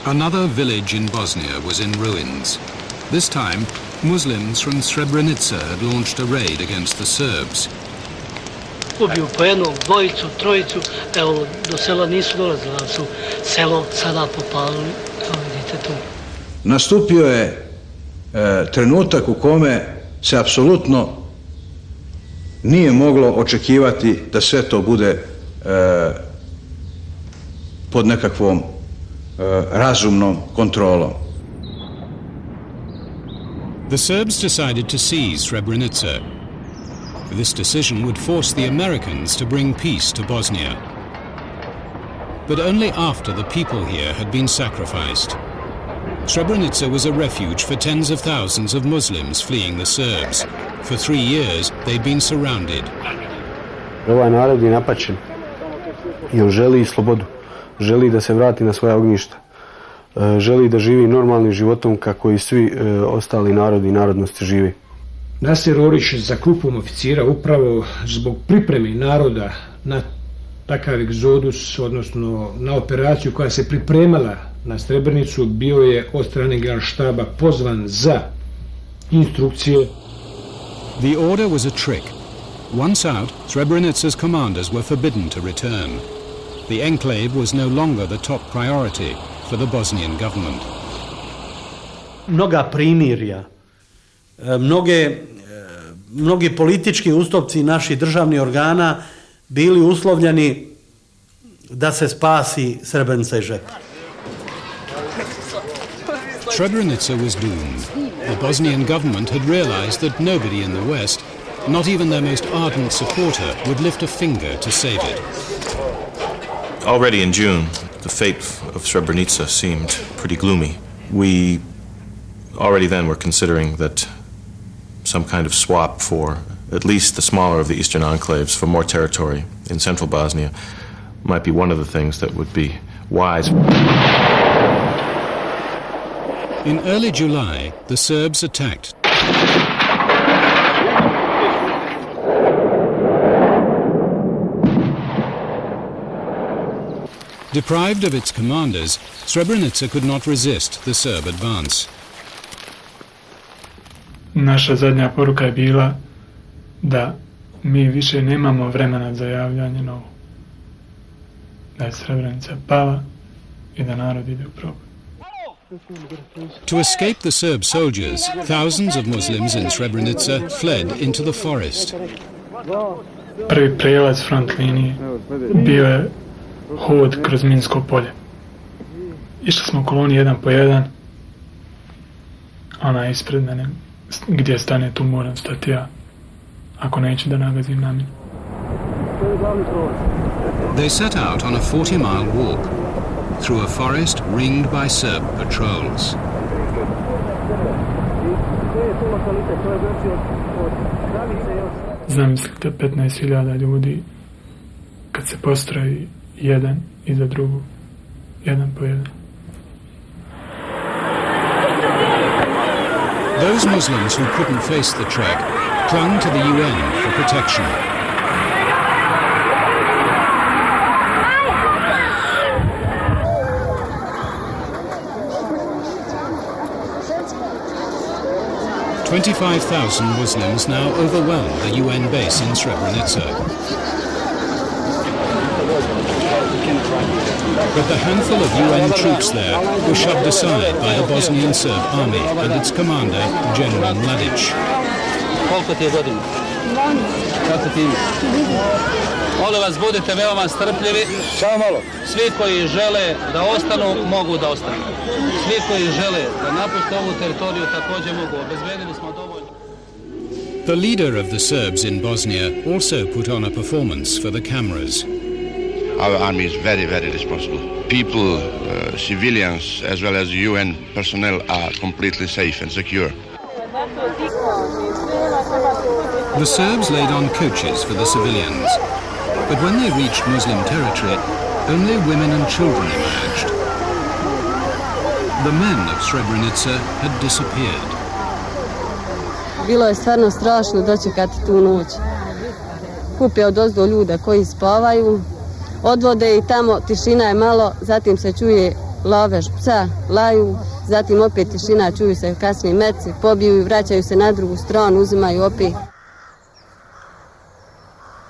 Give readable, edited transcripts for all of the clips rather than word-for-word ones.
Another village in Bosnia was in ruins. This time, Muslims from Srebrenica had launched a raid against the Serbs. Ubiju po jednog, dvojicu, trojicu, evo, do sela nisu dolazili, ali su selo sada popalili, evo vidite tu. Nastupio je trenutak u kome se apsolutno nije moglo očekivati da sve to bude pod nekakvom razumnom kontrolom. The Serbs decided to seize Srebrenica. This decision would force the Americans to bring peace to Bosnia. But only after the people here had been sacrificed. Srebrenica was a refuge for tens of thousands of Muslims fleeing the Serbs. For 3 years, they'd been surrounded. Ovaj narod je napačen i on želi slobodu. Želi da se vrati na svoja ognjišta. Želi da živi normalnim životom kako i svi ostali narodi i narodnosti živi. Nasir Orić za grupom oficira upravo zbog pripreme naroda na takav egzodus, odnosno na operaciju koja se pripremala na Srebrenicu, bio je od strane generalštaba pozvan za instrukcije. The order was a trick. Once out, Srebrenica's commanders were forbidden to return. The enclave was no longer the top priority for the Bosnian government. Mnoga primirja, mnogi politički ustupci naših državnih organa bili uslovljeni da se spasi Srebrenica i Žep. Srebrenica was doomed. The Bosnian government had realized that nobody in the West, not even their most ardent supporter, would lift a finger to save it. Already in June, the fate of Srebrenica seemed pretty gloomy. We already then were considering that some kind of swap for at least the smaller of the eastern enclaves for more territory in central Bosnia might be one of the things that would be wise. In early July, the Serbs attacked. Deprived of its commanders, Srebrenica could not resist the Serb advance. Naša zadnja poruka je bila da mi više nemamo vremena za javljanje novo. Da je Srebrenica pala i da narod ide u proboj. To escape the Serb soldiers, thousands of Muslims in Srebrenica fled into the forest. Prvi prijelaz front linije bio je hod kroz minsko polje. Išli smo u koloni jedan po jedan. Ona je ispred mene. Gdje stane, tu moram stati ja. Ako neću da nagazim na minu. They set out on a 40-mile walk through a forest ringed by Serb patrols. Zamislite 15.000 ljudi kad se postroji jedan iza drugog, jedan po jedan. Those Muslims who couldn't face the trek clung to the UN for protection. "25,000 Muslims now overwhelm the UN base in Srebrenica. But the handful of UN troops there were shoved aside by the Bosnian Serb army and its commander, General Mladic. Koliko ti je godina? Kako ti ime? Molim vas, budite veoma strpljivi. Samo malo. Svi koji žele da ostanu, mogu da ostanu. Svi koji žele da napuste ovu teritoriju također mogu. Obezbedili smo dovoljno. The leader of the Serbs in Bosnia also put on a performance for the cameras. Our army is very, very responsible. People, civilians, as well as UN personnel are completely safe and secure. The Serbs laid on coaches for the civilians, but when they reached Muslim territory, only women and children emerged. The men of Srebrenica had disappeared. Bilo je stvarno strašno dočekati tu noć. Kupe odozdo ljude koji spavaju, odvode i tamo, tišina je malo, zatim se čuje lovež psa, laju, zatim opet tišina, čuju se kasnije meci, pobiju i vraćaju se na drugu stranu, uzimaju opet.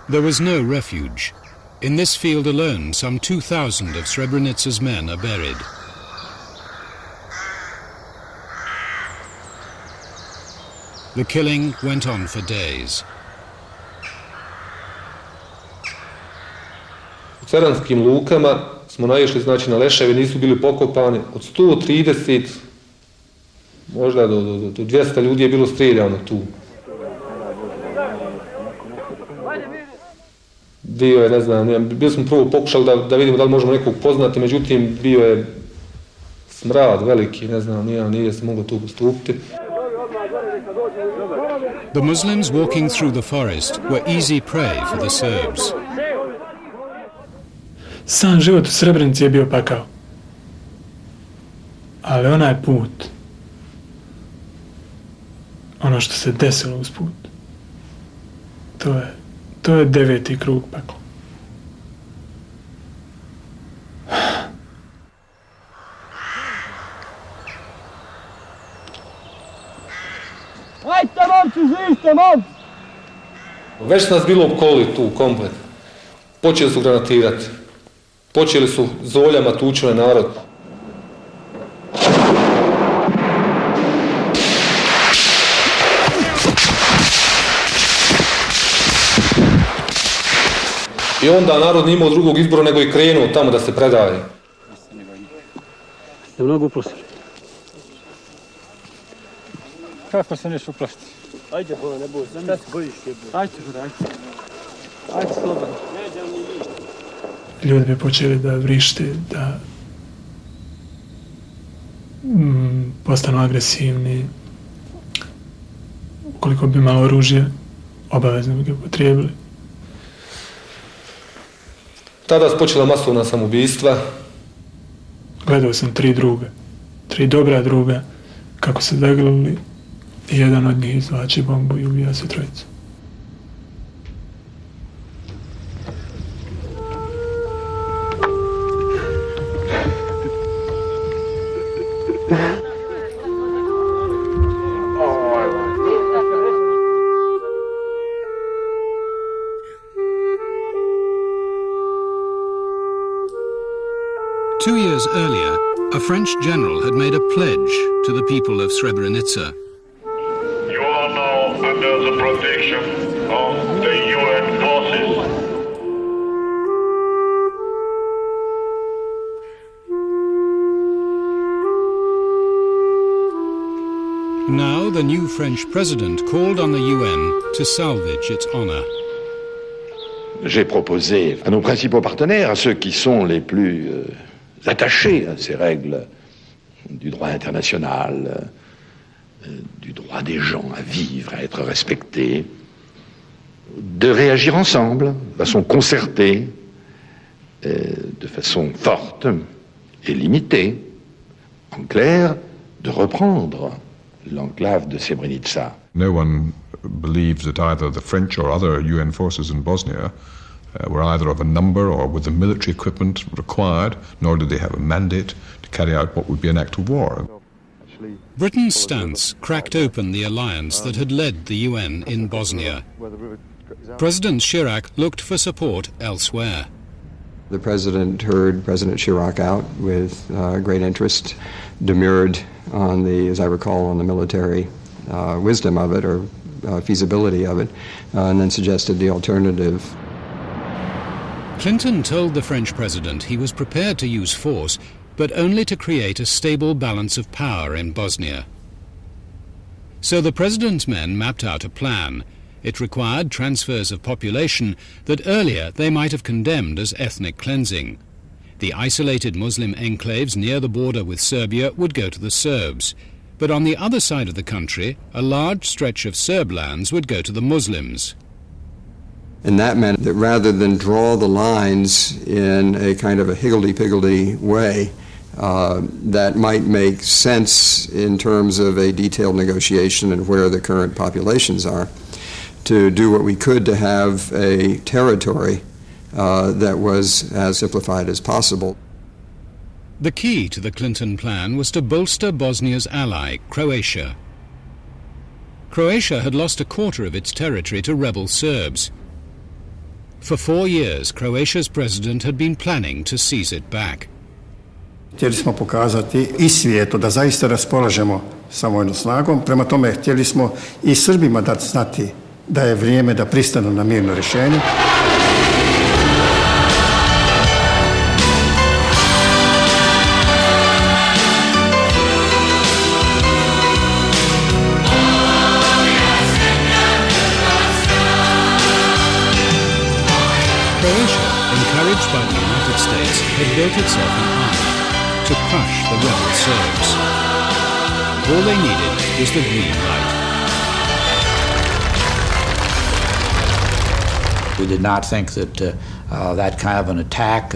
There was no refuge. In this field alone, some 2,000 of Srebrenica's men are buried. The killing went on for days. U ceranskim lukama smo naišli, znači, na leševe, nisu bili pokopani. Od 130, možda do 200 ljudi je bilo strijeljano tu. Dio je, ne znam, bili smo prvo pokušali da vidimo da li možemo nekog poznati, međutim, bio je smrad veliki, ne znam, nije se moglo tu postupiti. The Muslims walking through the forest were easy prey for the Serbs. Sam život u Srebrenici je bio pakao. Ali onaj put, ono što se desilo uz put, to je 9. krug pakla. Ajte, momci, živite, momci! Već nas bilo opkolili tu komplet. Počeli su granatirati. Počeli su zoljama tučili narod. I onda narod nije imao drugog izbora nego i krenuo tamo da se predaje. Ne mnogo uprosti. Kako se neš uprosti? Ajde, bolo, ne boj. Šta se bojiš? Ajde, ajde. Ajde, slobodno. Ljudi bi počeli da vrište, da postanu agresivni. Ukoliko bi malo oružje, obavezno bi ga upotrijebili. Tada su počela masovna samoubistva. Gledao sam 3 druga, 3 dobra druga, kako se zagrlili i jedan od njih izvlači bombu i ubija se 3. Two years earlier, a French general had made a pledge to the people of Srebrenica. You are now under the protection of the UN forces. Now the new French president called on the UN to salvage its honor. J'ai proposé à nos principaux partenaires, à ceux qui sont les plus attachés à ces règles du droit international, du droit des gens à vivre, à être respectés, de réagir ensemble, de façon concertée, de façon forte et limitée, en clair, de reprendre l'enclave de Srebrenica. No one believes that either the French or other UN forces in Bosnia were either of a number or with the military equipment required, nor did they have a mandate to carry out what would be an act of war. Britain's stance cracked open the alliance that had led the UN in Bosnia. President Chirac looked for support elsewhere. The President heard President Chirac out with great interest, demurred on the, as I recall, on the military wisdom of it or feasibility of it, and then suggested the alternative. Clinton told the French president he was prepared to use force, but only to create a stable balance of power in Bosnia. So the president's men mapped out a plan. It required transfers of population that earlier they might have condemned as ethnic cleansing. The isolated Muslim enclaves near the border with Serbia would go to the Serbs, but on the other side of the country, a large stretch of Serb lands would go to the Muslims. And that meant that rather than draw the lines in a kind of a higgledy-piggledy way that might make sense in terms of a detailed negotiation and where the current populations are, to do what we could to have a territory that was as simplified as possible. The key to the Clinton plan was to bolster Bosnia's ally, Croatia. Croatia had lost a quarter of its territory to rebel Serbs. For 4 years, Croatia's president had been planning to seize it back. Htjeli smo pokazati i svijetu da zaista raspolažemo sa vojnom snagom, prema tome htjeli smo i Srbima dati znati da je vrijeme da pristanu na mirno rješenje. Croatia, encouraged by the United States, had built itself an army to crush the rebel Serbs. All they needed was the green light. We did not think that that kind of an attack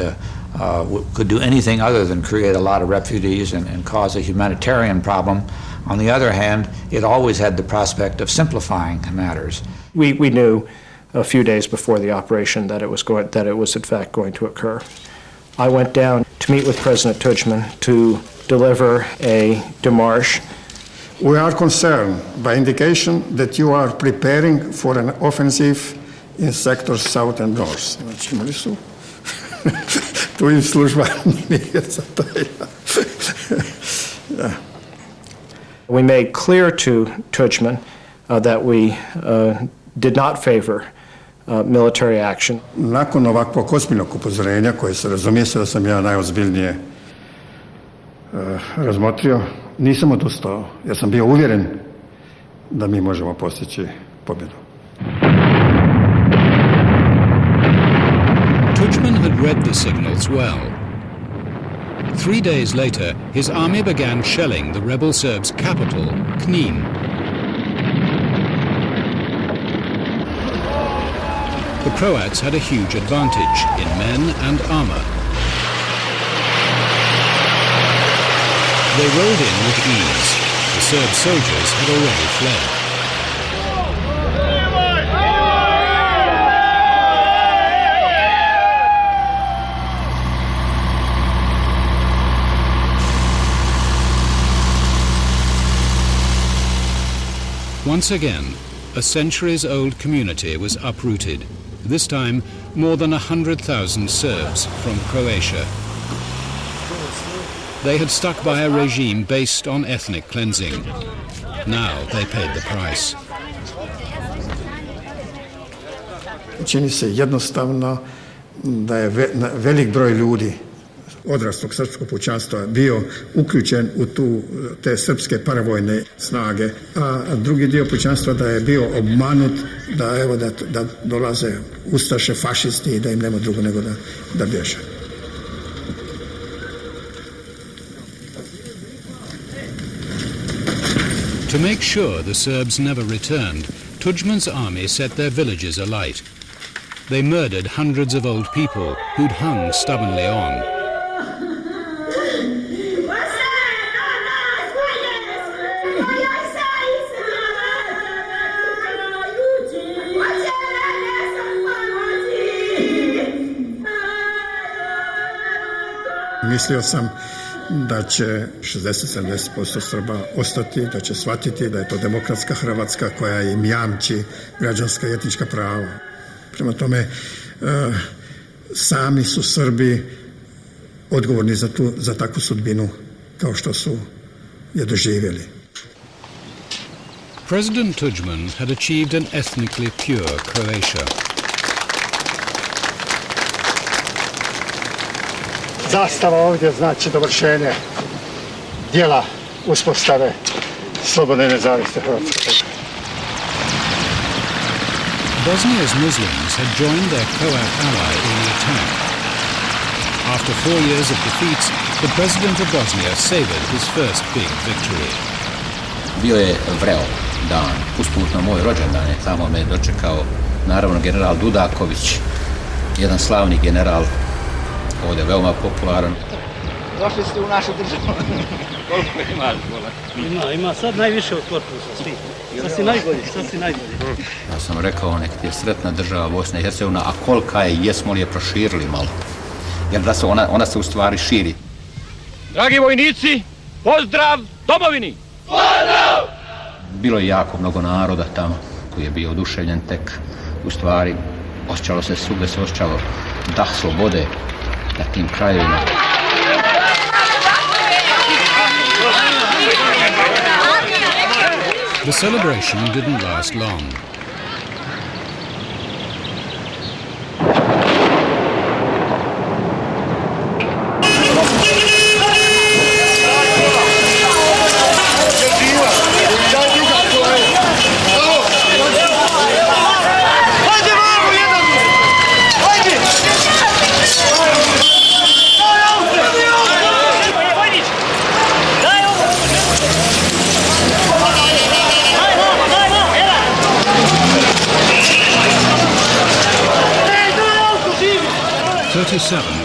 could do anything other than create a lot of refugees and cause a humanitarian problem. On the other hand, it always had the prospect of simplifying matters. We knew a few days before the operation that it was in fact going to occur. I went down to meet with President Tudjman to deliver a démarche. We are concerned by indication that you are preparing for an offensive in sectors south and north. Znači, imali su tu im služba nije zatajila. We made clear to Tudjman that we did not favor military action. Nakon ovakvog ozbiljnog upozorenja, koje se razumije se da sam ja najozbiljnije razmotrio, nisam odustao, jer sam bio uvjeren da mi možemo postići pobjedu. Tudjman had read the signals well. 3 days later, his army began shelling the rebel Serbs' capital, Knin. The Croats had a huge advantage in men and armor. They rolled in with ease. The Serb soldiers had already fled. Once again, a centuries-old community was uprooted. This time, more than 100,000 Serbs from Croatia. They had stuck by a regime based on ethnic cleansing. Now they paid the price. Čini se jednostavno da je velik broj ljudi odraslog srpskog pučanstva bio uključen u te srpske paravojne snage, a drugi dio pučanstva da je bio obmanut da dolaze ustaše, fašisti i da im nema drugo nego da bježe. To make sure the Serbs never returned, Tudjman's army set their villages alight. They murdered hundreds of old people who'd hung stubbornly on. Mislio sam da će 60-70% Srba ostati, da će shvatiti da je to demokratska Hrvatska koja im jamči građanska i etnička prava. Prema tome, sami su Srbi odgovorni za takvu sudbinu kao što su je doživjeli. President Tudjman had achieved an ethnically pure Croatia. Zastava ovdje znači dovršenje dijela uspostave slobodne i nezavisne Hrvatske. Bosnia's Muslims had joined their Croat ally in the attack. After 4 years of defeats, the president of Bosnia savored his first big victory. Bio je vreo dan, usput na moj rođendan je tamo me dočekao naravno general Dudaković, jedan slavni general, ovdje veoma popularan. Došli ste u našu državu. Koliko imaš, bola? Ima sad najviše od korpusa, svi. Sad si najbolji. Ja sam rekao, nek ti je sretna država Bosna i Hercegovina, a kolika je, jesmo li je proširili malo? Jer da se ona se u stvari širi. Dragi vojnici, pozdrav domovini! Pozdrav! Bilo je jako mnogo naroda tamo koji je bio oduševljen tek. U stvari, osjećalo se svugdje, se osjećalo dah slobode na tim krajevima. The celebration didn't last long.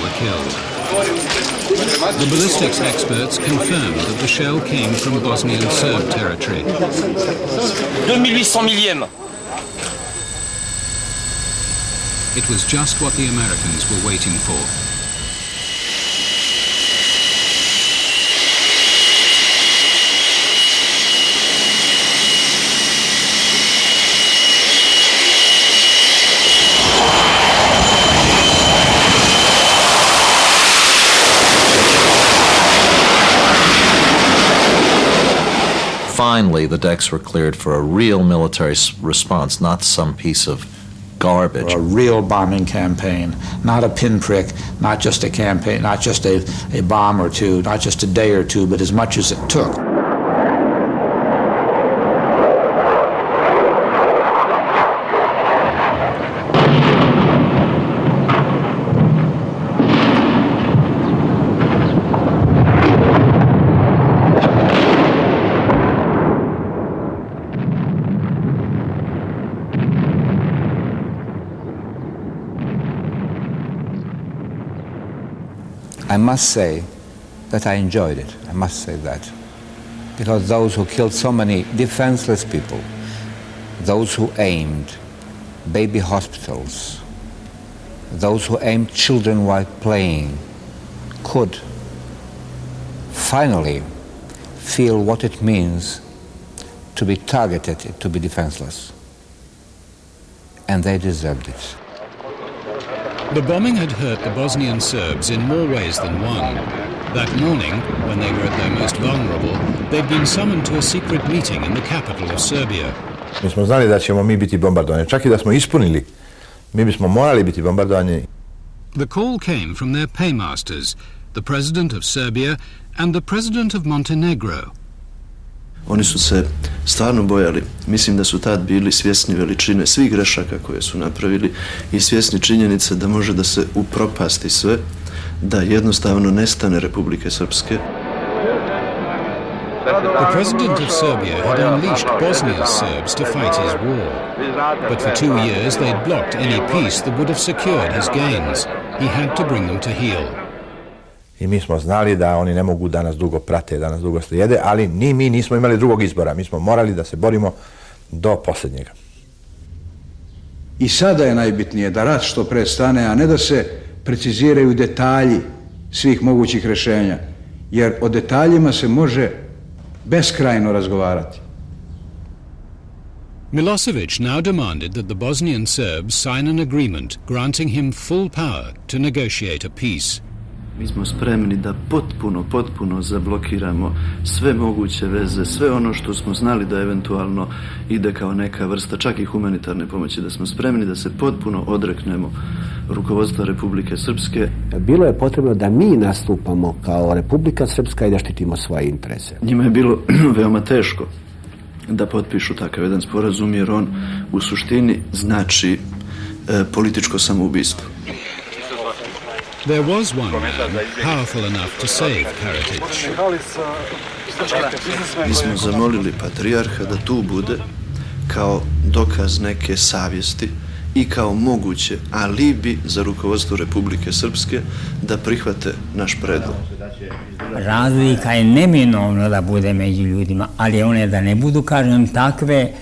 Were killed. The ballistics experts confirmed that the shell came from Bosnian Serb territory. 2800 millième. It was just what the Americans were waiting for. Finally, the decks were cleared for a real military response, not some piece of garbage. A real bombing campaign, not a pinprick, not just a campaign, not just a bomb or two, not just a day or two, but as much as it took. I must say that I enjoyed it. I must say that. Because those who killed so many defenseless people, those who aimed baby hospitals, those who aimed children while playing, could finally feel what it means to be targeted, to be defenseless. And they deserved it. The bombing had hurt the Bosnian Serbs in more ways than one. That morning, when they were at their most vulnerable, they'd been summoned to a secret meeting in the capital of Serbia. Mi smo znali da ćemo mi biti bombardovani. Čak i da smo ispunili, mi bismo morali biti bombardovani. The call came from their paymasters, the president of Serbia and the president of Montenegro. Oni su se stvarno bojali. Mislim da su tad bili svjesni veličine svih grešaka koje su napravili i svjesni činjenice da može da se upropasti sve, da jednostavno nestane Republike Srpske. The president of Serbia had unleashed Bosnia's Serbs to fight his war. But for 2 years they'd blocked any peace that would have secured his gains. He had to bring them to heel. I mi smo znali da oni ne mogu da nas dugo prate, da nas dugo slijede, ali ni mi nismo imali drugog izbora. Mi smo morali da se borimo do posljednjega. I sada je najbitnije da rat što pre stane, a ne da se preciziraju detalji svih mogućih rješenja. Jer o detaljima se može beskrajno razgovarati. Milosevic now demanded that the Bosnian Serbs sign an agreement granting him full power to negotiate a peace. Mi smo spremni da potpuno zablokiramo sve moguće veze, sve ono što smo znali da eventualno ide kao neka vrsta čak i humanitarne pomoći, da smo spremni da se potpuno odreknemo rukovodstva Republike Srpske. Bilo je potrebno da mi nastupamo kao Republika Srpska i da štitimo svoje interese. Njima je bilo veoma teško da potpišu takav jedan sporazum, jer on u suštini znači političko samoubistvo. There was one man powerful enough to save Karadzic. Mi smo zamolili patrijarha da tu bude kao dokaz neke savjesti i kao moguće alibi za rukovodstvo Republike Srpske da prihvate naš predlog. Razlika je neminovno da bude među ljudima, ali one da ne budu, kažem, takve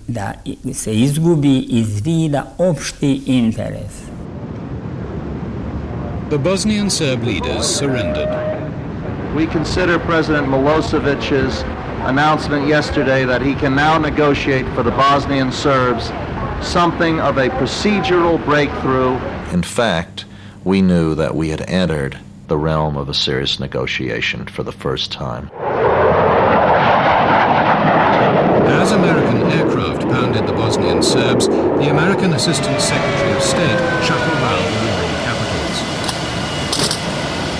da se izgubi iz vida opšti interes. The Bosnian Serb leaders surrendered. We consider President Milosevic's announcement yesterday that he can now negotiate for the Bosnian Serbs something of a procedural breakthrough. In fact, we knew that we had entered the realm of a serious negotiation for the first time. As American aircraft pounded the Bosnian Serbs, the American Assistant Secretary of State shuttled round the warring capitals.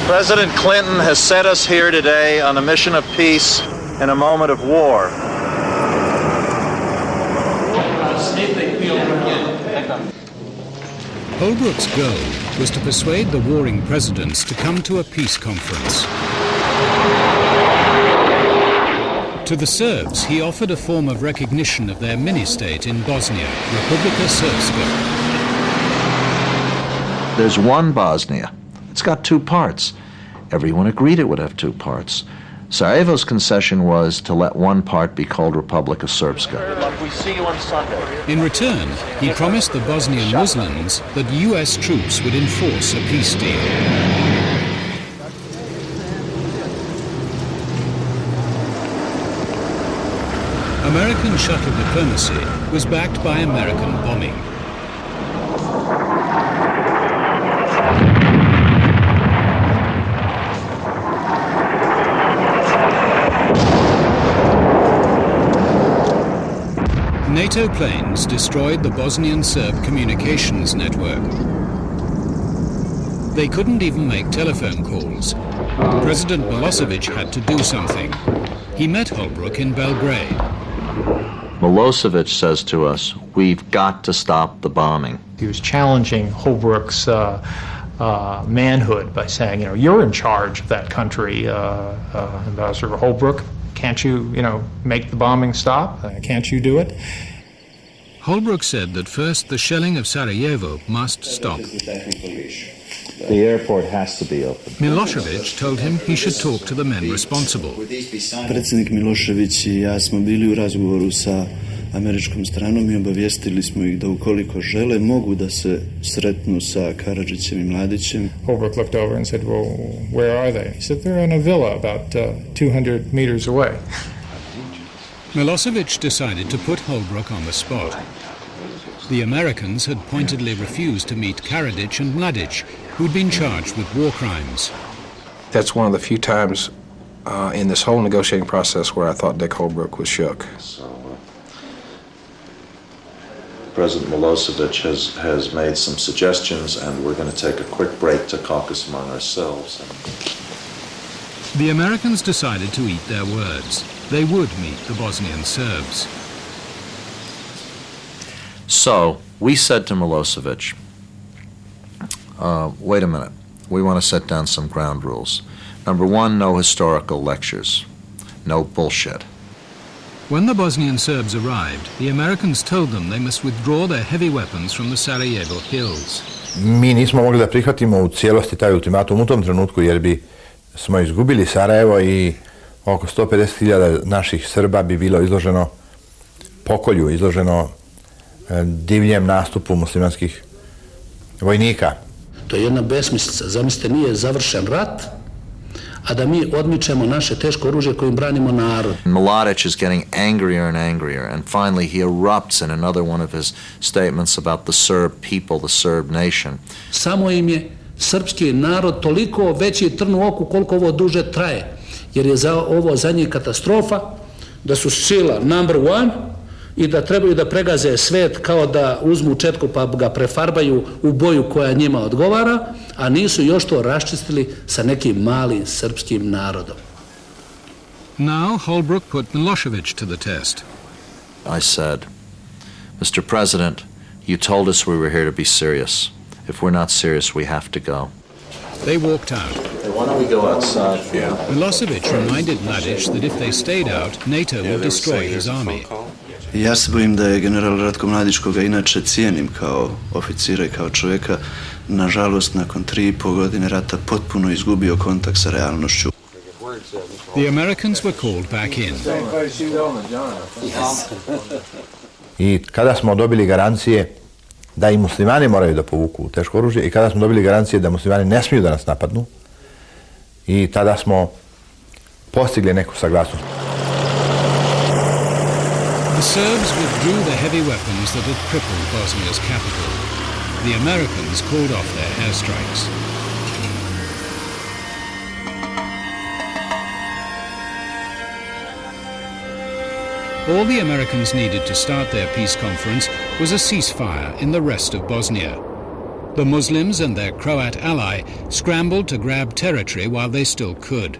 President Clinton has set us here today on a mission of peace in a moment of war. Holbrooke's goal was to persuade the warring presidents to come to a peace conference. To the Serbs, he offered a form of recognition of their mini-state in Bosnia, Republika Srpska. There's one Bosnia. It's got two parts. Everyone agreed it would have two parts. Sarajevo's concession was to let one part be called Republika Srpska. We see you on Sunday. In return, he promised the Bosnian Muslims that U.S. troops would enforce a peace deal. American shuttle diplomacy was backed by American bombing. NATO planes destroyed the Bosnian Serb communications network. They couldn't even make telephone calls. President Milosevic had to do something. He met Holbrooke in Belgrade. Milosevic says to us, we've got to stop the bombing. He was challenging Holbrooke's manhood by saying, you're in charge of that country, Ambassador Holbrooke. Can't you, make the bombing stop? Can't you do it? Holbrooke said that first the shelling of Sarajevo must stop. The airport has to be open. Milosevic told him he should talk to the men responsible. Predsjednik Milošević I ja smo bili u razgovoru sa američkom stranom I obavijestili smo ih da ukoliko žele mogu da se sretnu sa Karadžićem I Mladićem. Holbrooke looked over and said, well, where are they? He said, they're in a villa about 200 meters away. Milosevic decided to put Holbrooke on the spot. The Americans had pointedly refused to meet Karadzic and Mladic, who'd been charged with war crimes. That's one of the few times in this whole negotiating process where I thought Dick Holbrooke was shook. President Milosevic has made some suggestions, and we're going to take a quick break to caucus among ourselves. The Americans decided to eat their words. They would meet the Bosnian Serbs. So we said to Milosevic, wait a minute, we want to set down some ground rules. Number one, no historical lectures, no bullshit. When the Bosnian Serbs arrived, the Americans told them they must withdraw their heavy weapons from the Sarajevo hills. Mi nismo mogli da prihvatimo u cijelosti taj ultimatum u tom trenutku jer bi smo izgubili Sarajevo I oko 150.000 naših Srba bi bilo izloženo pokolju, izloženo divljem nastupu muslimanskih vojnika. To je jedna besmislica. Zamislite, nije završen rat, a da mi odmičemo naše teško oružje kojim branimo narod. Mladic is getting angrier and angrier, and finally he erupts in another one of his statements about the Serb people, the Serb nation. Samo im je srpski narod toliko veći trn u oku koliko ovo duže traje, jer je ovo za njih katastrofa, da su sila number one I da trebaju da pregaze svet kao da uzmu četku pa ga prefarbaju u boju koja njima odgovara, a nisu još to raščistili sa nekim malim srpskim narodom. Now Holbrooke put Milosevic to the test. I said, Mr. President, you told us we were here to be serious. If we're not serious, we have to go. They walked out. Hey, why don't we go outside? Milosevic reminded Mladic that if they stayed out, NATO would destroy his army. Ja se bojim da je general Ratko Mladić, koga inače cijenim kao oficira I kao čovjeka, nažalost nakon 3,5 godine rata potpuno izgubio kontakt sa realnošću. The Americans were called back in. I kada smo dobili garancije da I muslimani moraju da povuku teško oružje I kada smo dobili garancije da muslimani ne smiju da nas napadnu I tada smo postigli neku saglasnost. The Serbs withdrew the heavy weapons that had crippled Bosnia's capital. The Americans called off their airstrikes. All the Americans needed to start their peace conference was a ceasefire in the rest of Bosnia. The Muslims and their Croat ally scrambled to grab territory while they still could.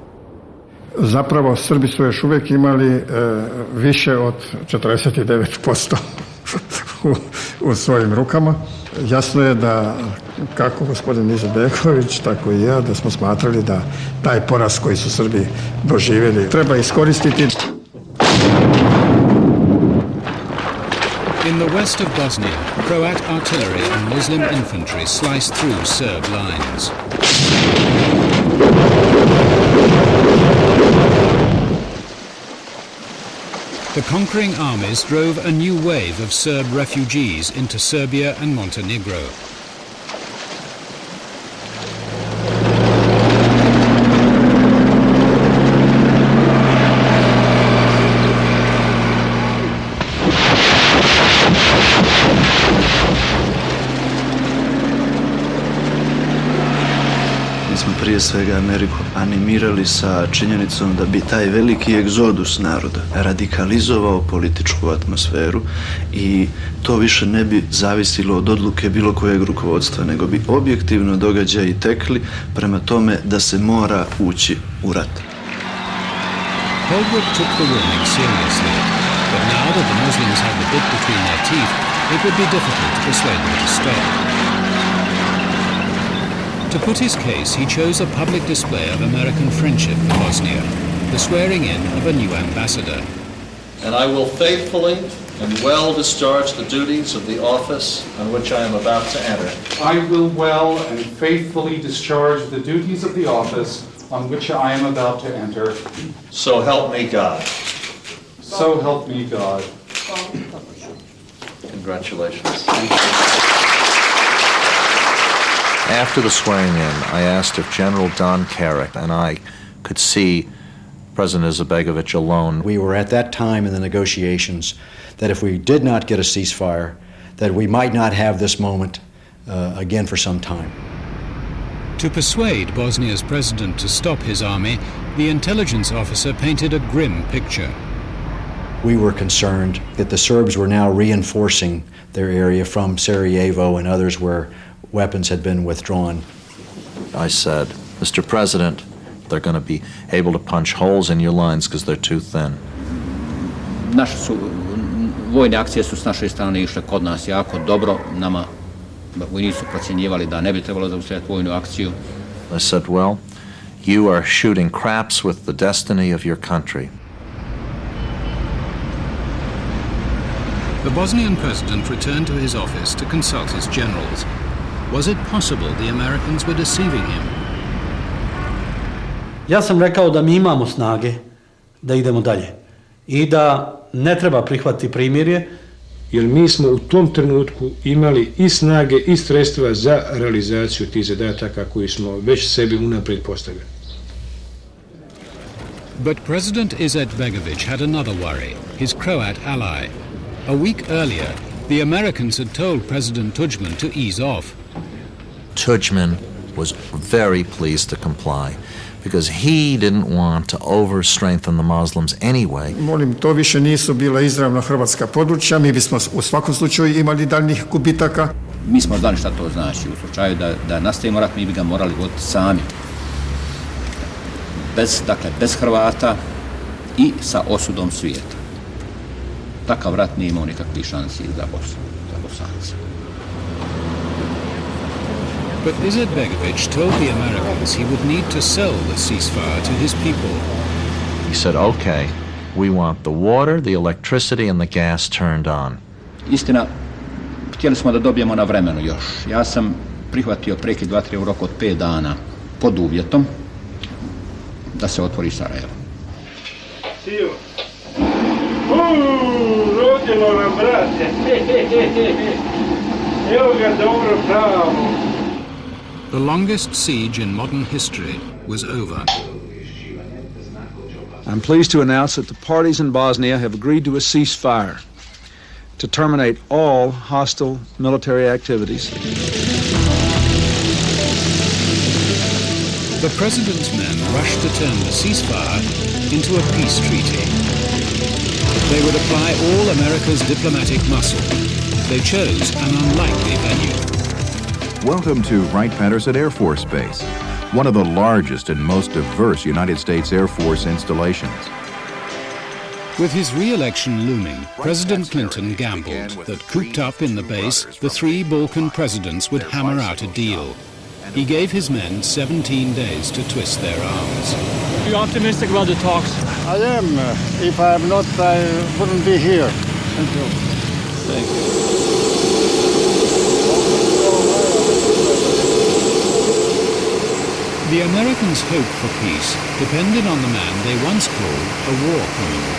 Zapravo, Srbi su još uvijek imali više od 49% u svojim rukama. Jasno je da, kako gospodin Izetbegović, tako i ja, da smo smatrali da taj poraz koji su Srbi doživjeli treba iskoristiti. In the west of Bosnia, Croat artillery and Muslim infantry sliced through Serb lines. The conquering armies drove a new wave of Serb refugees into Serbia and Montenegro. Prije svega Ameriku animirali sa činjenicom da bi taj veliki egzodus naroda radikalizovao političku atmosferu i to više ne bi zavisilo od odluke bilo kojeg rukovodstva, nego bi objektivno događaji tekli prema tome da se mora ući u rat. Holbrooke took the warning seriously, but now that the Muslims had the bit between their teeth, it would be difficult to persuade them to stop. To put his case, he chose a public display of American friendship for Bosnia, the swearing in of a new ambassador. And I will faithfully and well discharge the duties of the office on which I am about to enter. I will well and faithfully discharge the duties of the office on which I am about to enter. So help me God. So help me God. Congratulations. After the swearing in, I asked if General Don Carrick and I could see President Izetbegović alone. We were at that time in the negotiations that if we did not get a ceasefire, that we might not have this moment again for some time. To persuade Bosnia's president to stop his army, the intelligence officer painted a grim picture. We were concerned that the Serbs were now reinforcing their area from Sarajevo and others where weapons had been withdrawn. I said, Mr. President, they're going to be able to punch holes in your lines because they're too thin. Vojne akcije su s naše strane išle kod nas jako dobro. Nama vojnici su procjenjivali da ne bi trebalo zaustaviti vojnu akciju. I said, well, you are shooting craps with the destiny of your country. The Bosnian president returned to his office to consult his generals. Was it possible the Americans were deceiving him? Ja sam rekao da mi imamo snage da idemo dalje i da ne treba prihvatiti primirje. Jer mi smo u tom trenutku imali i snage i sredstva za realizaciju tih zadataka koji smo već sebi unaprijed postavili. But President Izetbegović had another worry, his Croat ally. A week earlier, the Americans had told President Tudjman to ease off. Tudjman was very pleased to comply because he didn't want to over-strengthen the Muslims anyway. Molim, to više nisu bila izravno hrvatska područja, mi bismo u svakom slučaju imali daljnjih gubitaka. Mi smo znali šta to znači. U slučaju da nastavimo rat, mi bi ga morali voditi sami. Bez Hrvata i sa osudom svijeta. Takav rat nije imao nikakvih šansi za Bosance. But Izetbegović told the Americans he would need to sell the ceasefire to his people. He said, okay, we want the water, the electricity and the gas turned on. Istina, htjeli smo da dobijemo na vremenu još. Ja sam prihvatio prekid vatre u roku od 5 dana pod uvjetom da se otvori Sarajevo. Sio. Rodilo nam, brate. Evo ga dobro pravo. The longest siege in modern history was over. I'm pleased to announce that the parties in Bosnia have agreed to a ceasefire to terminate all hostile military activities. The president's men rushed to turn the ceasefire into a peace treaty. They would apply all America's diplomatic muscle. They chose an unlikely venue. Welcome to Wright-Patterson Air Force Base, one of the largest and most diverse United States Air Force installations. With his re-election looming, President Clinton gambled that cooped up in the base, the three Balkan presidents would hammer out a deal. He gave his men 17 days to twist their arms. Are you optimistic about the talks? I am. If I'm not, I wouldn't be here. Thank you. Thank you. The Americans' hope for peace depended on the man they once called a war criminal.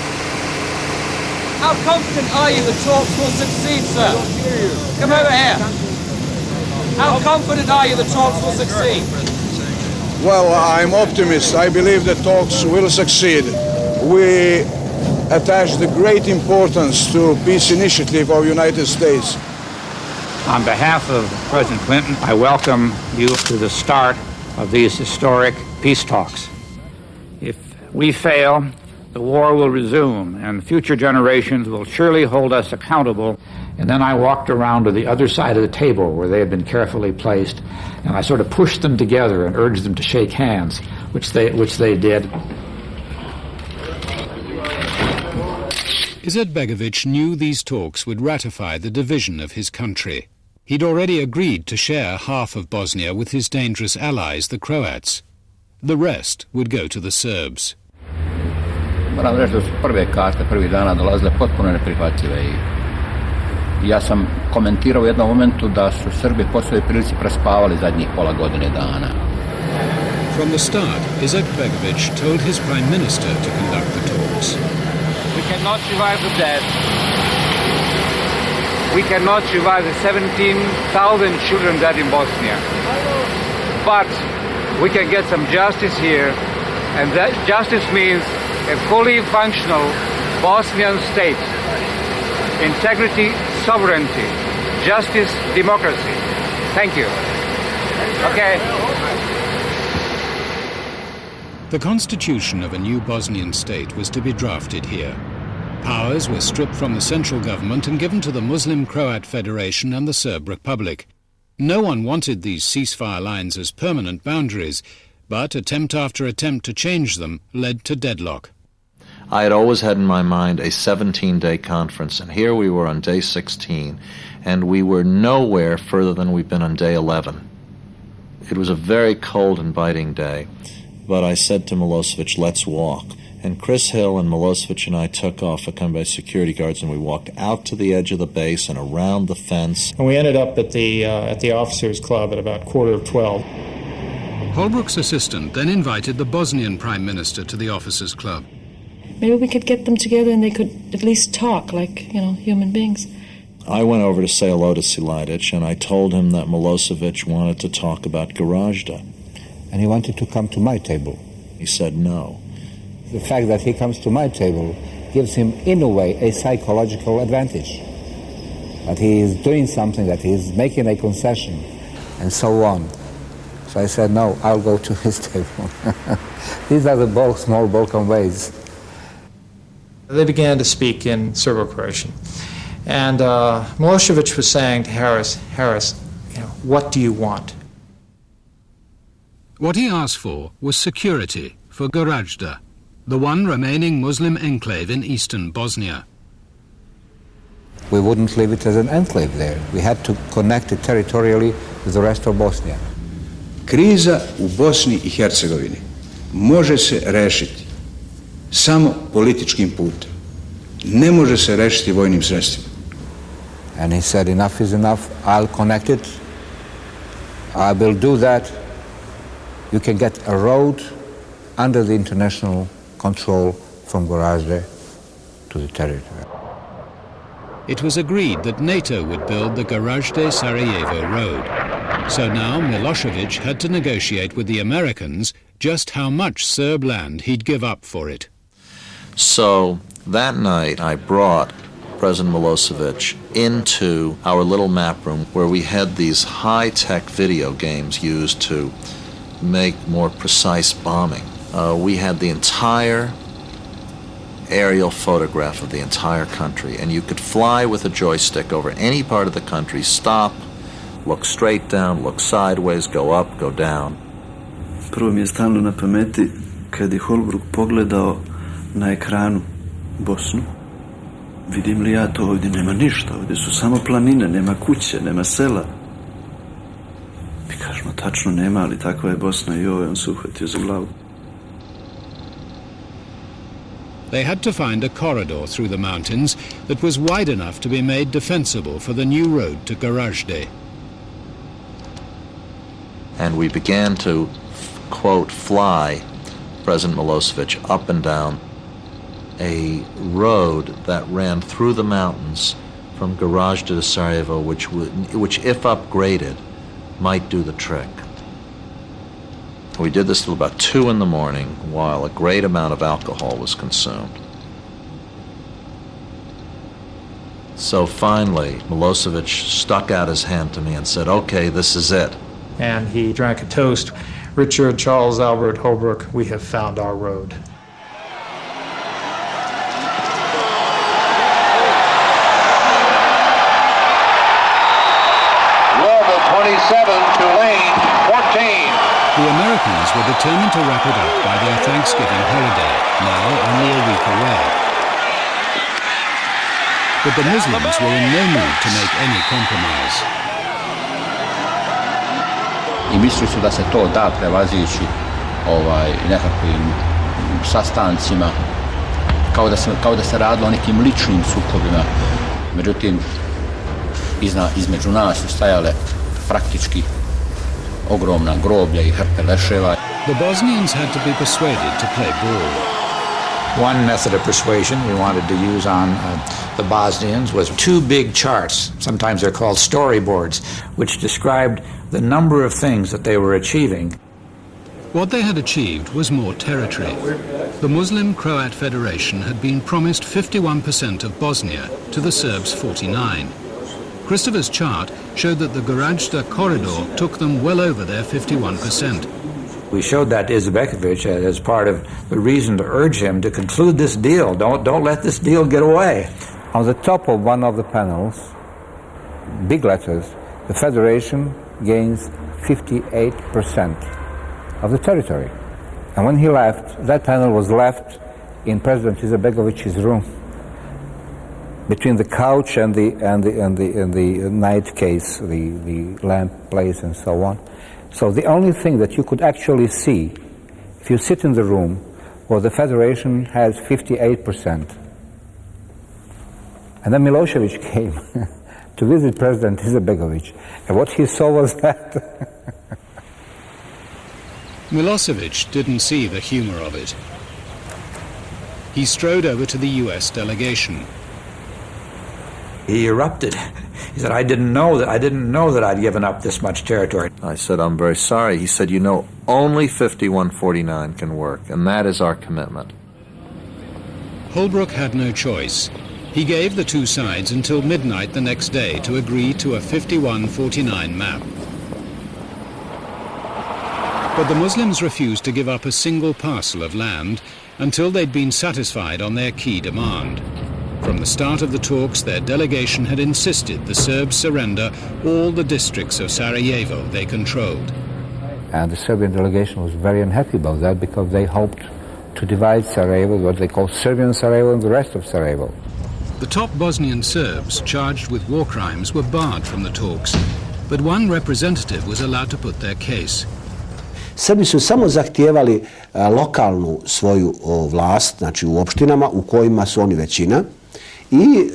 How confident are you the talks will succeed, sir? I don't hear you. Come over here. How confident are you the talks will succeed? Well, I'm optimist. I believe the talks will succeed. We attach the great importance to peace initiative of the United States. On behalf of President Clinton, I welcome you to the start of these historic peace talks. If we fail, the war will resume, and future generations will surely hold us accountable. And then I walked around to the other side of the table where they had been carefully placed, and I sort of pushed them together and urged them to shake hands, which they did. Izetbegovic knew these talks would ratify the division of his country. He'd already agreed to share half of Bosnia with his dangerous allies, the Croats. The rest would go to the Serbs. Moram reći da su prve karte prvih dana dolazile potpuno neprihvatljive i ja sam komentirao u jednom momentu da su Srbi po svojoj prilici prespavali zadnjih pola godine dana. From the start, Izetbegovic told his prime minister to conduct the talks. We cannot survive the death. We cannot survive the 17,000 children dead in Bosnia. But we can get some justice here, and that justice means a fully functional Bosnian state. Integrity, sovereignty, justice, democracy. Thank you. Okay. The constitution of a new Bosnian state was to be drafted here. Powers were stripped from the central government and given to the Muslim Croat Federation and the Serb Republic. No one wanted these ceasefire lines as permanent boundaries, but attempt after attempt to change them led to deadlock. I had always had in my mind a 17-day conference, and here we were on day 16, and we were nowhere further than we've been on day 11. It was a very cold and biting day, but I said to Milosevic, let's walk. And Chris Hill and Milosevic and I took off, accompanied by security guards, and we walked out to the edge of the base and around the fence. And we ended up at the officers' club at about 11:45. Holbrook's assistant then invited the Bosnian Prime Minister to the officers' club. Maybe we could get them together and they could at least talk like, human beings. I went over to say hello to Siladic, and I told him that Milosevic wanted to talk about Gorazda. And he wanted to come to my table. He said no. The fact that he comes to my table gives him, in a way, a psychological advantage. That he is doing something, that he is making a concession, and so on. So I said, no, I'll go to his table. These are the small Balkan ways. They began to speak in Serbo-Croatian. And Milosevic was saying to Harris, what do you want? What he asked for was security for Gorazda, the one remaining Muslim enclave in eastern Bosnia. We wouldn't leave it as an enclave there. We had to connect it territorially with the rest of Bosnia. Kriza u Bosni I Hercegovini može se rešiti samo političkim putem. Ne može se rešiti vojnim sredstvima. And he said, enough is enough, I'll connect it. I will do that. You can get a road under the international control from Gorazde to the territory. It was agreed that NATO would build the Gorazde-Sarajevo road. So now Milosevic had to negotiate with the Americans just how much Serb land he'd give up for it. So that night I brought President Milosevic into our little map room where we had these high-tech video games used to make more precise bombing. We had the entire aerial photograph of the entire country, and you could fly with a joystick over any part of the country, stop, look straight down, look sideways, go up, go down. Prvo mi je stalno na pameti kad je Holbrook pogledao na ekranu Bosnu. Vidim li ja to ovdje? Nema ništa, ovdje su samo planine, nema kuće, nema sela. Mi kažemo, tačno nema, ali takva je Bosna i on se uhvatio za glavu. They had to find a corridor through the mountains that was wide enough to be made defensible for the new road to Gorazde. And we began to, quote, fly President Milosevic up and down a road that ran through the mountains from Gorazde to Sarajevo, which if upgraded, might do the trick. We did this till about 2 in the morning while a great amount of alcohol was consumed. So finally, Milosevic stuck out his hand to me and said, "Okay, this is it." And he drank a toast. Richard Charles Albert Holbrook, we have found our road. Louisville 27, Tulane 14. The Americans were determined to wrap it up by their Thanksgiving holiday, now only a week away. But the Muslims were in no mood to make any compromise. I mislili su da se to da prevazići nekakvim sastancima, kao da se radilo o nekim ličnim sukobima. Međutim, između nas su stajale praktički ogromna groblja i hrpe leševa. The Bosnians had to be persuaded to play ball. One method of persuasion we wanted to use on the Bosnians was 2 big charts, sometimes they're called storyboards, which described the number of things that they were achieving. What they had achieved was more territory. The Muslim-Croat Federation had been promised 51% of Bosnia, to the Serbs 49%. Christopher's chart showed that the Gorazde corridor took them well over their 51%. We showed that to Izetbegovic as part of the reason to urge him to conclude this deal. Don't let this deal get away. On the top of one of the panels, big letters, the Federation gains 58% of the territory. And when he left, that panel was left in President Izetbegovic's room, between the couch and the night case, the lamp place and so on. So the only thing that you could actually see, if you sit in the room, was the Federation has 58%. And then Milosevic came to visit President Izetbegovic, and what he saw was that. Milosevic didn't see the humor of it. He strode over to the US delegation. He erupted. He said, I didn't know that I'd given up this much territory. I said, "I'm very sorry." He said, "You know, only 51-49 can work, and that is our commitment." Holbrook had no choice. He gave the two sides until midnight the next day to agree to a 51-49 map. But the Muslims refused to give up a single parcel of land until they'd been satisfied on their key demand. From the start of the talks, their delegation had insisted the Serbs surrender all the districts of Sarajevo they controlled. And the Serbian delegation was very unhappy about that because they hoped to divide Sarajevo, what they call Serbian Sarajevo, and the rest of Sarajevo. The top Bosnian Serbs charged with war crimes were barred from the talks, but one representative was allowed to put their case. Srbi su samo zahtijevali lokalnu svoju vlast, znači u opštinama u kojima su oni većina, i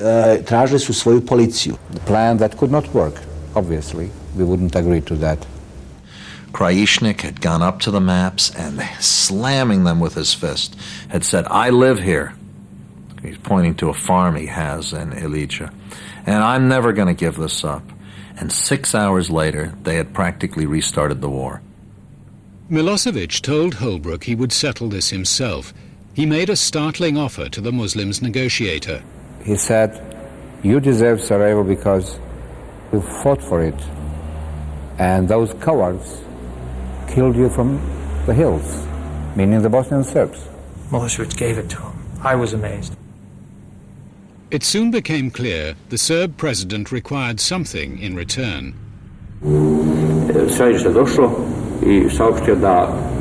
tražili su svoju policiju. The plan that could not work, obviously. We wouldn't agree to that. Krajišnik had gone up to the maps and, slamming them with his fist, had said, "I live here." He's pointing to a farm he has in Ilicha. "And I'm never going to give this up." And 6 hours later, they had practically restarted the war. Milosevic told Holbrook he would settle this himself, He made a startling offer to the Muslims' negotiator. He said, "You deserve Sarajevo because you fought for it, and those cowards killed you from the hills," meaning the Bosnian Serbs. Milosevic gave it to him. I was amazed. It soon became clear the Serb president required something in return. Središte došlo I saopštio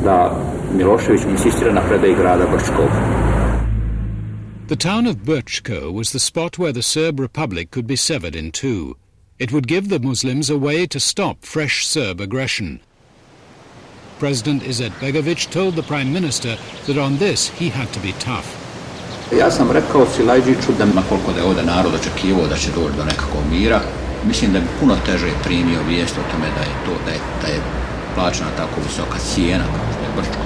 da Milošević insistira na predaji grada Brčkog. The town of Brčko was the spot where the Serb Republic could be severed in two. It would give the Muslims a way to stop fresh Serb aggression. President Izetbegović told the Prime Minister that on this he had to be tough. Ja sam rekao Silajđiću da koliko da je ovdje narod očekivao da će doći do nekakvog mira, mislim da bi puno teže primio vijest o tome da je plaćena tako visoka cijena kao što je Brčko.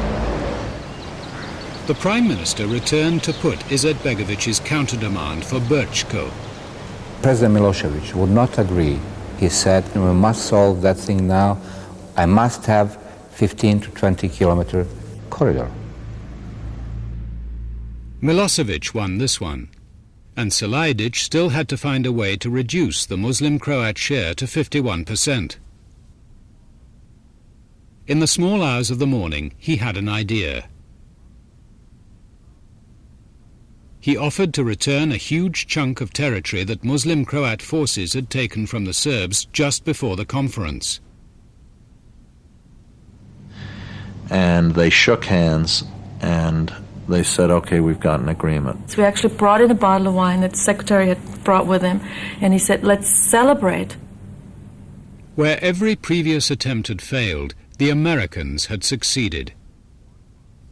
The Prime Minister returned to put Izetbegović's counter-demand for Brčko. President Milosevic would not agree. He said, "We must solve that thing now. I must have 15 to 20 kilometer corridor." Milosevic won this one, and Silajđić still had to find a way to reduce the Muslim-Croat share to 51%. In the small hours of the morning, he had an idea. He offered to return a huge chunk of territory that Muslim-Croat forces had taken from the Serbs just before the conference. And they shook hands and they said, okay, we've got an agreement. So we actually brought in a bottle of wine that the secretary had brought with him, and he said, let's celebrate. Where every previous attempt had failed, the Americans had succeeded.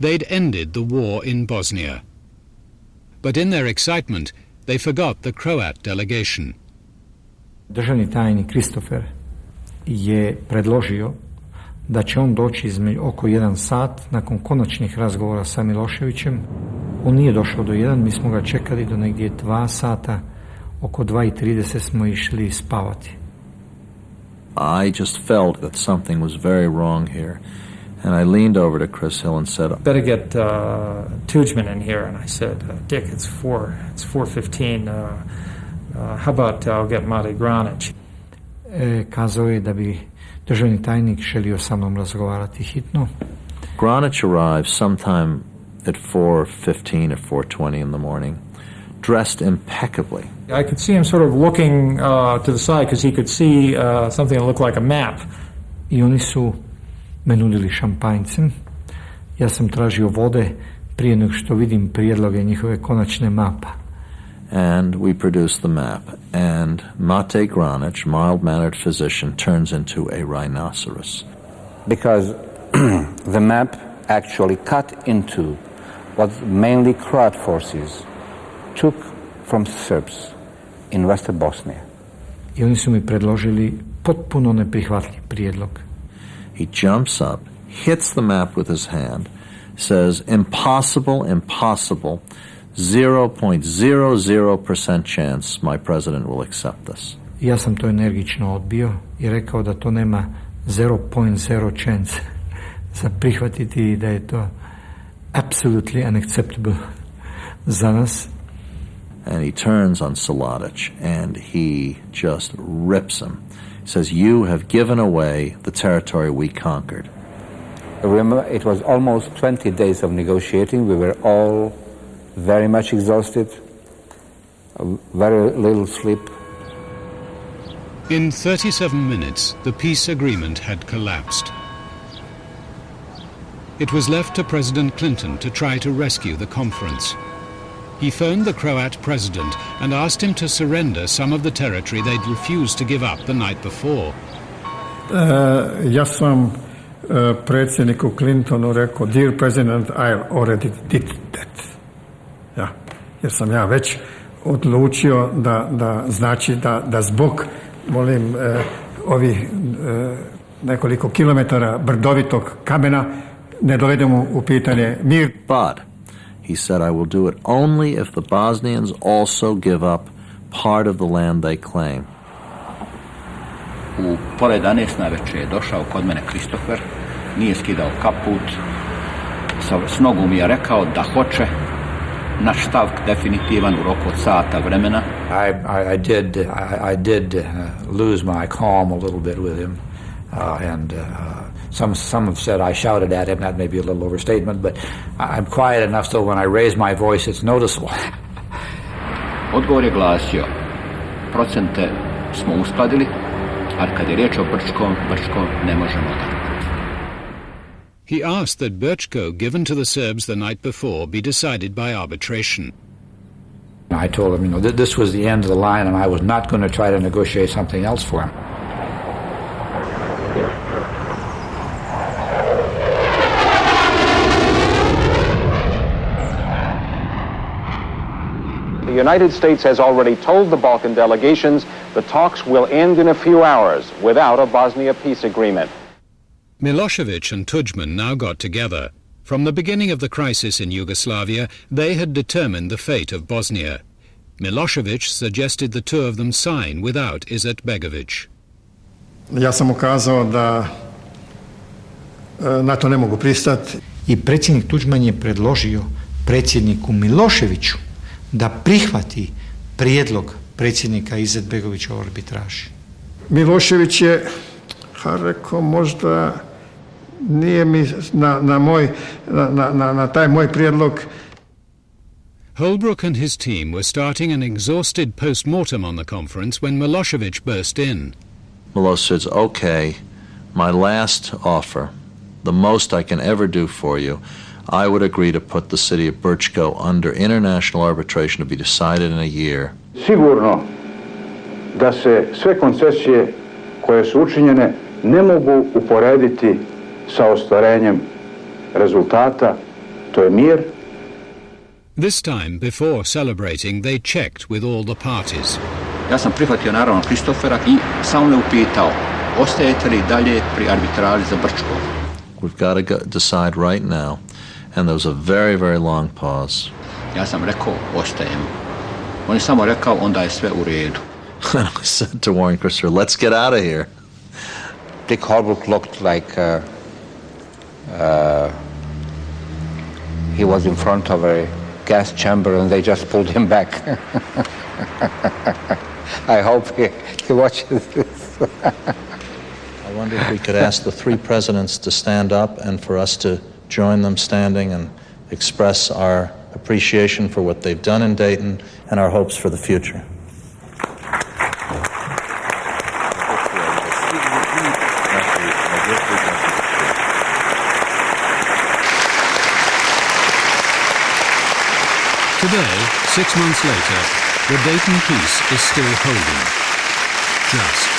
They'd ended the war in Bosnia. But in their excitement, they forgot the Croat delegation. Državni tajnik Christopher je predložio da će on doći oko 1 sat nakon konačnih razgovora sa Miloševićem. On nije došao do 1, mi smo ga čekali do negdje 2 sata. Oko 2:30 smo išli spavati. I just felt that something was very wrong here. And I leaned over to Chris Hill and said, "Better get Tudjman in here." And I said, "Dick, it's 4:15. How about I'll get Mate Granić?" Kazao je da bi državni tajnik želio sa mnom razgovarati hitno. Granić arrived sometime at 4:15 or 4:20 in the morning, dressed impeccably. I could see him sort of looking to the side because he could see something that looked like a map. I oni su me nudili šampanjcem. Ja sam tražio vode prije nego što vidim prijedloge njihove konačne mapa. And we produced the map. And Mate Granić, mild-mannered physician, turns into a rhinoceros. Because the map actually cut into what mainly Croat forces took from Serbs in Western Bosnia. I oni su mi predložili potpuno neprihvatljiv prijedlog. He jumps up, hits the map with his hand, says, impossible, impossible, 0.00% chance my president will accept this. Ja sam to energično odbio i rekao da to nema 0.0 chance za prihvatiti i da je to absolutely unacceptable za nas. And he turns on Silajđić and he just rips him. He says, you have given away the territory we conquered. Remember, it was almost 20 days of negotiating. We were all very much exhausted, very little sleep. In 37 minutes, the peace agreement had collapsed. It was left to President Clinton to try to rescue the conference. He phoned the Croat president and asked him to surrender some of the territory they'd refused to give up the night before. Ja sam predsjedniku Clintonu rekao, dear president, I already did that. Ja, jer sam ja već odlučio da znači da zbog, molim, ovih nekoliko kilometara brdovitog kamena ne dovedemo u pitanje mir. But he said, I will do it only if the Bosnians also give up part of the land they claim. U pola 11 navečer je došao kod mene Kristofer, nije skidao kaput, s nogu mi je rekao da hoće naš stav definitivan u roku od sata vremena. I did lose my calm a little bit with him, and some have said I shouted at him. That may be a little overstatement, but I'm quiet enough so when I raise my voice, it's noticeable. Odgovor je glasio, procente smo uskladili, a kad je riječ o Brčko ne možemo da. He asked that Brčko, given to the Serbs the night before, be decided by arbitration. I told him, this was the end of the line, and I was not going to try to negotiate something else for him. The United States has already told the Balkan delegations the talks will end in a few hours without a Bosnia peace agreement. Milosevic and Tudjman now got together. From the beginning of the crisis in Yugoslavia, they had determined the fate of Bosnia. Milosevic suggested the two of them sign without Izetbegovic. Ja sam ukazao da na to ne mogu pristati. I predsjednik Tudjman je predložio predsjedniku Miloševiću da prihvati prijedlog predsjednika Izetbegovića o arbitraži. Milošević je rekao, možda nije mi na taj moj prijedlog. Holbrooke and his team were starting an exhausted post-mortem on the conference when Milosevic burst in. Milosevic said, okay, my last offer, the most I can ever do for you, I would agree to put the city of Brčko under international arbitration to be decided in a year. Sigurno da se sve koncesije koje su učinjene ne mogu uporediti sa ostvarenjem rezultata, to je mir. This time, before celebrating, they checked with all the parties. Ja sam prihvatio naravno Kristofera i samo me upitao, ostajete li dalje pri arbitraži za Brčko? We've got to decide right now. And there was a very, very long pause. Ja sam rekao, ostajemo. On je samo rekao, onda je sve u redu. And I said to Warren Christopher, let's get out of here. Dick Holbrooke looked like he was in front of a gas chamber and they just pulled him back. I hope he watches this. I wonder if we could ask the three presidents to stand up and for us to join them standing and express our appreciation for what they've done in Dayton and our hopes for the future. Today, 6 months later, the Dayton peace is still holding. Just.